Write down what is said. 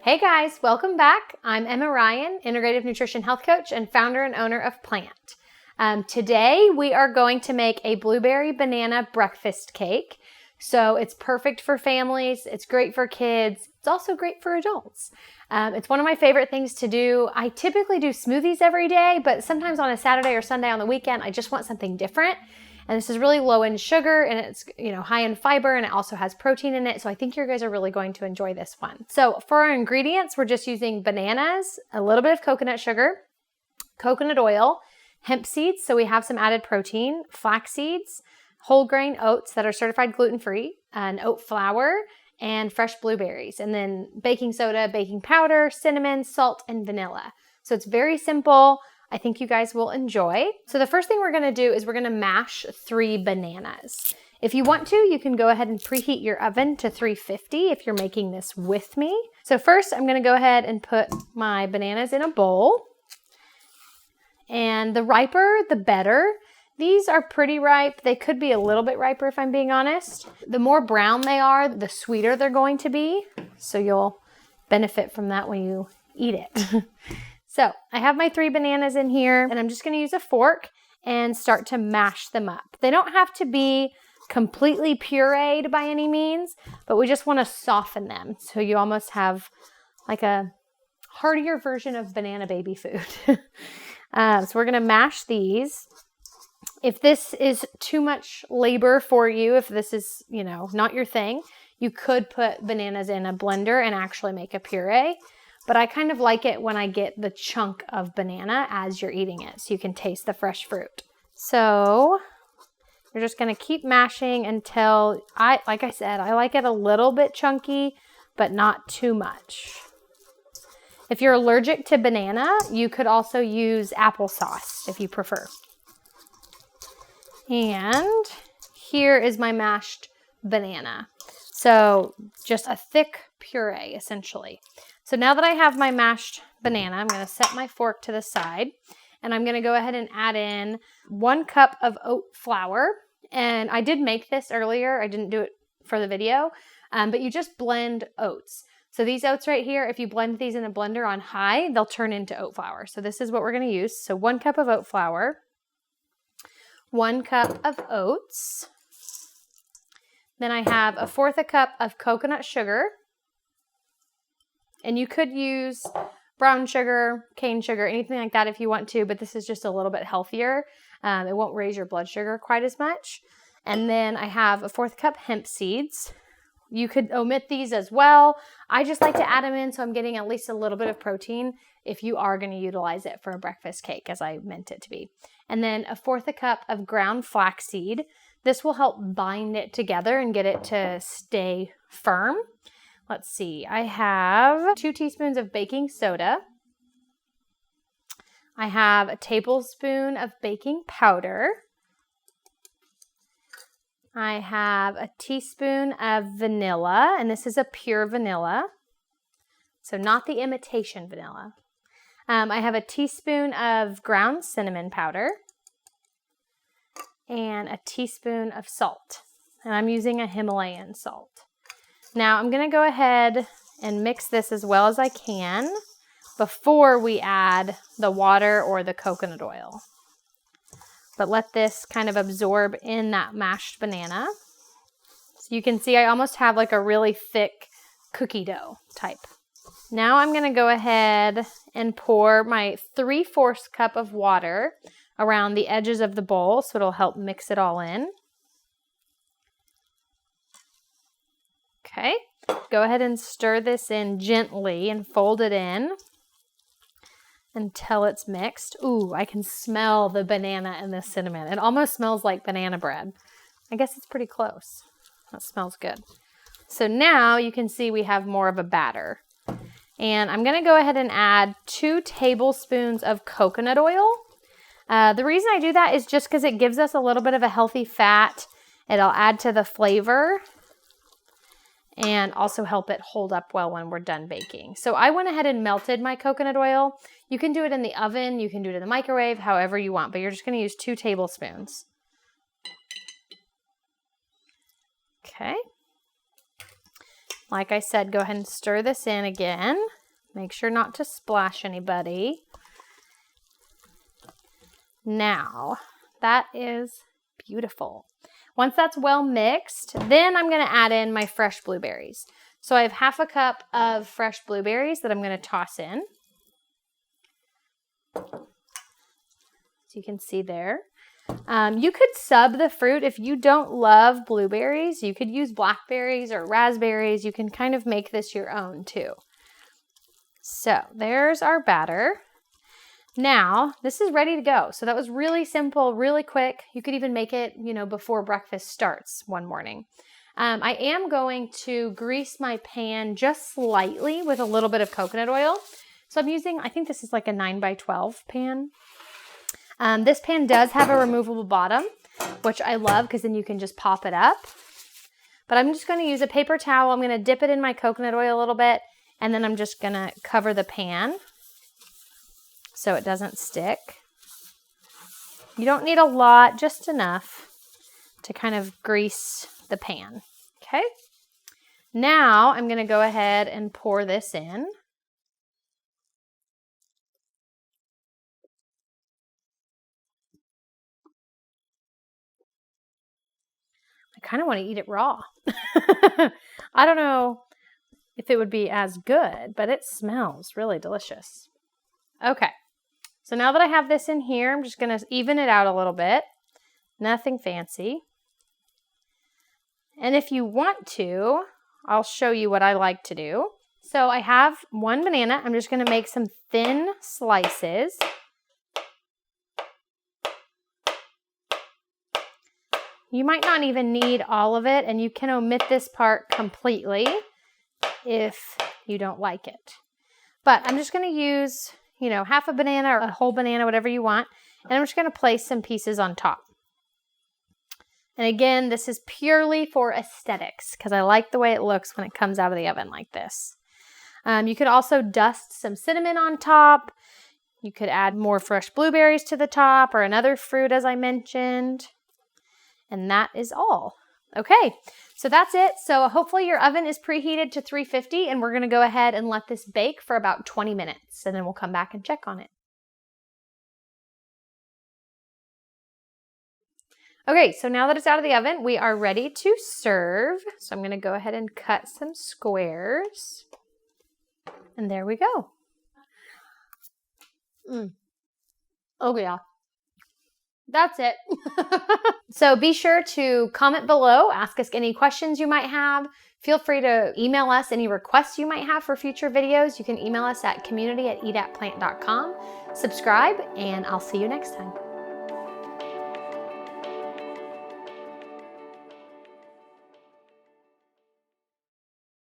Hey guys, welcome back. I'm Emma Ryan, Integrative Nutrition Health Coach and founder and owner of Plant. Today we are going to make a blueberry banana breakfast cake. So it's perfect for families, it's great for kids, it's also great for adults. It's one of my favorite things to do. I typically do smoothies every day, but sometimes on a Saturday or Sunday on the weekend, I just want something different. And this is really low in sugar and it's high in fiber, and it also has protein in it. So I think you guys are really going to enjoy this one. So for our ingredients, we're just using bananas, a little bit of coconut sugar, coconut oil, hemp seeds, so we have some added protein, flax seeds, whole grain oats that are certified gluten-free, and oat flour, and fresh blueberries, and then baking soda, baking powder, cinnamon, salt, and vanilla. So it's very simple. I think you guys will enjoy. So the first thing we're gonna do is we're gonna mash 3 bananas. If you want to, you can go ahead and preheat your oven to 350 if you're making this with me. So first I'm gonna go ahead and put my bananas in a bowl. And the riper, the better. These are pretty ripe. They could be a little bit riper if I'm being honest. The more brown they are, the sweeter they're going to be. So you'll benefit from that when you eat it. So I have my 3 bananas in here, and I'm just going to use a fork and start to mash them up. They don't have to be completely pureed by any means, but we just want to soften them. So you almost have like a heartier version of banana baby food. So we're going to mash these. If this is too much labor for you, if this is, not your thing, you could put bananas in a blender and actually make a puree. But I kind of like it when I get the chunk of banana as you're eating it, so you can taste the fresh fruit. So you're just going to keep mashing until, like I said, I like it a little bit chunky, but not too much. If you're allergic to banana, you could also use applesauce if you prefer. And here is my mashed banana. So just a thick puree, essentially. So now that I have my mashed banana, I'm going to set my fork to the side, and I'm going to go ahead and add in 1 cup of oat flour. And I did make this earlier. I didn't do it for the video, but you just blend oats. So these oats right here, if you blend these in a blender on high, they'll turn into oat flour. So this is what we're going to use. So 1 cup of oat flour, 1 cup of oats. Then I have 1/4 cup of coconut sugar. And you could use brown sugar, cane sugar, anything like that if you want to, but this is just a little bit healthier. It won't raise your blood sugar quite as much. And then I have 1/4 cup hemp seeds. You could omit these as well. I just like to add them in so I'm getting at least a little bit of protein if you are going to utilize it for a breakfast cake as I meant it to be. And then 1/4 cup of ground flaxseed. This will help bind it together and get it to stay firm. Let's see, I have 2 teaspoons of baking soda. I have a tablespoon of baking powder. I have a teaspoon of vanilla, and this is a pure vanilla, so not the imitation vanilla. I have a teaspoon of ground cinnamon powder and a teaspoon of salt, and I'm using a Himalayan salt. Now I'm going to go ahead and mix this as well as I can before we add the water or the coconut oil. But let this kind of absorb in that mashed banana. So you can see I almost have like a really thick cookie dough type. Now I'm going to go ahead and pour my 3/4 cup of water around the edges of the bowl so it'll help mix it all in. Okay, go ahead and stir this in gently and fold it in until it's mixed. Ooh, I can smell the banana and the cinnamon. It almost smells like banana bread. I guess it's pretty close. That smells good. So now you can see we have more of a batter. And I'm going to go ahead and add 2 tablespoons of coconut oil. The reason I do that is just because it gives us a little bit of a healthy fat. It'll add to the flavor and also help it hold up well when we're done baking. So I went ahead and melted my coconut oil. You can do it in the oven, you can do it in the microwave, however you want, but you're just going to use 2 tablespoons. Okay. Like I said, go ahead and stir this in again. Make sure not to splash anybody. Now, that is beautiful. Once that's well mixed, then I'm going to add in my fresh blueberries. So I have half a cup of fresh blueberries that I'm going to toss in. So you can see there. You could sub the fruit. If you don't love blueberries, you could use blackberries or raspberries. You can kind of make this your own too. So there's our batter. Now, this is ready to go. So that was really simple, really quick. You could even make it, before breakfast starts one morning. I am going to grease my pan just slightly with a little bit of coconut oil. So I'm using, I think this is like a 9x12 pan. This pan does have a removable bottom, which I love because then you can just pop it up. But I'm just going to use a paper towel. I'm going to dip it in my coconut oil a little bit, and then I'm just going to cover the pan so it doesn't stick. You don't need a lot, just enough to kind of grease the pan. Okay. Now I'm going to go ahead and pour this in. I kind of want to eat it raw. I don't know if it would be as good, but it smells really delicious. Okay. So now that I have this in here, I'm just going to even it out a little bit. Nothing fancy. And if you want to, I'll show you what I like to do. So I have one banana. I'm just going to make some thin slices. You might not even need all of it, and you can omit this part completely if you don't like it. But I'm just going to use, half a banana or a whole banana, whatever you want. And I'm just going to place some pieces on top. And again, this is purely for aesthetics because I like the way it looks when it comes out of the oven like this. You could also dust some cinnamon on top. You could add more fresh blueberries to the top or another fruit as I mentioned. And that is all. Okay, so that's it. So hopefully your oven is preheated to 350 and we're going to go ahead and let this bake for about 20 minutes and then we'll come back and check on it. Okay, so now that it's out of the oven, we are ready to serve. So I'm going to go ahead and cut some squares. And there we go. Oh yeah. That's it. So be sure to comment below, ask us any questions you might have. Feel free to email us any requests you might have for future videos. You can email us at community@eatatplant.com. Subscribe, and I'll see you next time.